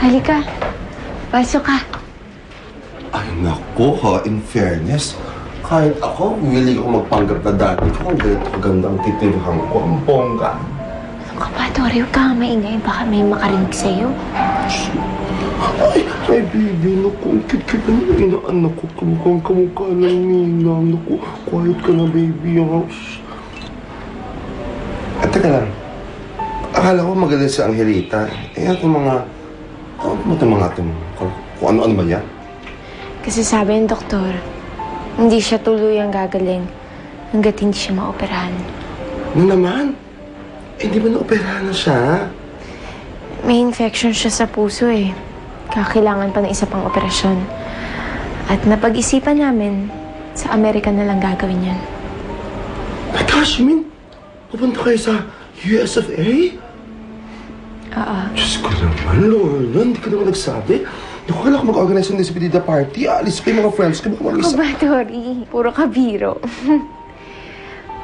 Halika. Pasok ka. Ay, naku ha. In fairness, kahit ako, willing ako magpanggap na dati ko kung ganito kagandang titirhan ko ang bongga. Ano ka ba, Tori? Huwag ka maingay. Baka may makarinig sa'yo. Ay, baby, naku, ang kit-kit na yung inaanak ko. Kamukhang kamukha ng ninang. Naku, quiet ka na, baby. At teka lang. Akala ko magaling sa Angelita. Itong mga... Kung ano-ano ba yan? Kasi sabi ng doktor, hindi siya tuluyang gagaling hanggat hindi siya maoperahan. Ano naman? Hindi ba naoperahan na siya? May infection siya sa puso eh. Kakailangan pa ng isa pang operasyon. At napag-isipan namin, sa Amerika na lang gagawin yan. My gosh, you mean, pupunta kayo sa US of A? Oo. Diyos ko naman, Lorna, hindi ka naman nagsabi. Naku, kailangan ko mag-organize ng despedida party. Alis pa yung mga friends ko. Baka mag-isa. Ako ba, Tori? Puro kabiro.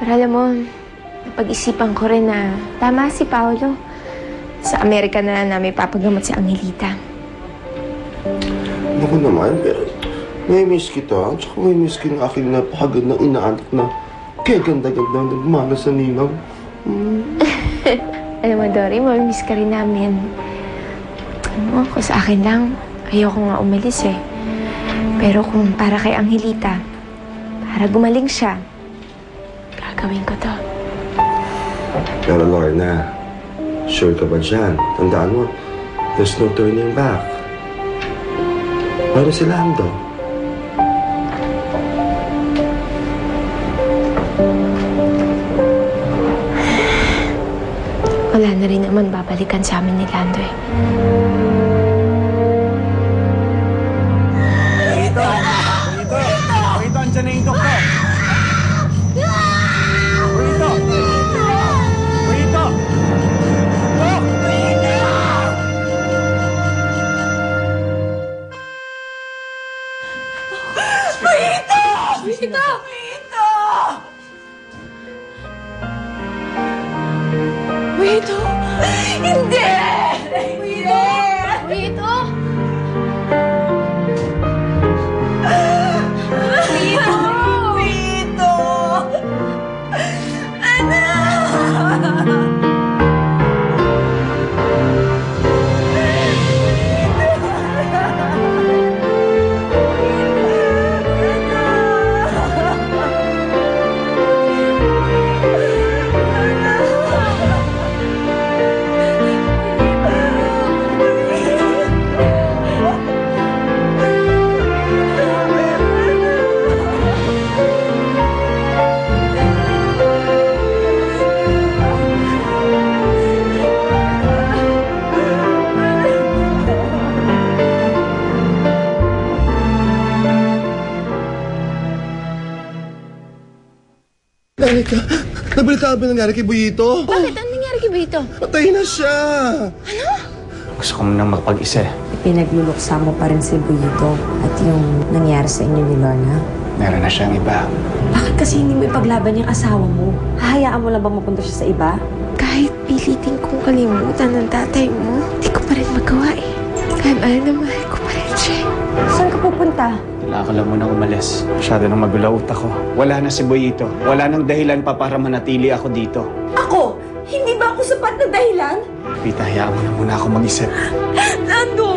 Pero alam mo, napag-isipan ko rin na tama si Paolo. Sa Amerika na lang namin papagamot si Angelita. Naku naman, pero may miss kita. Tsaka may miss ka ng aking napakagandang inaanak na kaya ganda-ganda na gumana sa ninang. Alam mo, Dory, mamimiss ka rin namin. Ano, kung sa akin lang, ayoko nga umalis eh. Pero kung para kay Angelita, para gumaling siya, gagawin ko to. Pero Lorna, sure ka ba dyan? Tandaan mo, there's no turning back. Paano si Lando? Wala na rin naman babalikan sa amin ni Lando eh. Rito, andyan na yung doktor. Rito! Rito! Dok! Rito! Rito! Rito! Hindi! Rito! Rito! Rito! Rito! Anak! Erika, nabalita ba nangyari kay Buyito? Bakit? Anong nangyari kay Brito? Patay na siya! Gusto ko munang makapag-isa. Pinagluluksa mo pa rin si Buyito at yung nangyari sa inyo ni Lorna. Meron na siyang iba. Bakit kasi hindi mo ipaglaban yung asawa mo? Hahayaan mo lang bang mapunta siya sa iba? Kahit pilitin kong kalimutan ng tatay mo, hindi ko pa rin magawa eh. Kahit mahal na mahal ko pa rin siya. Saan ka pupunta? Kailangan ko lang munang umalis. Masyado nang magulaw utak ko. Wala na si Boyito. Wala nang dahilan pa para manatili ako dito. Ako? Hindi ba ako sapat na dahilan? Rita, hayaan mo na muna ako mag-isip. Lando!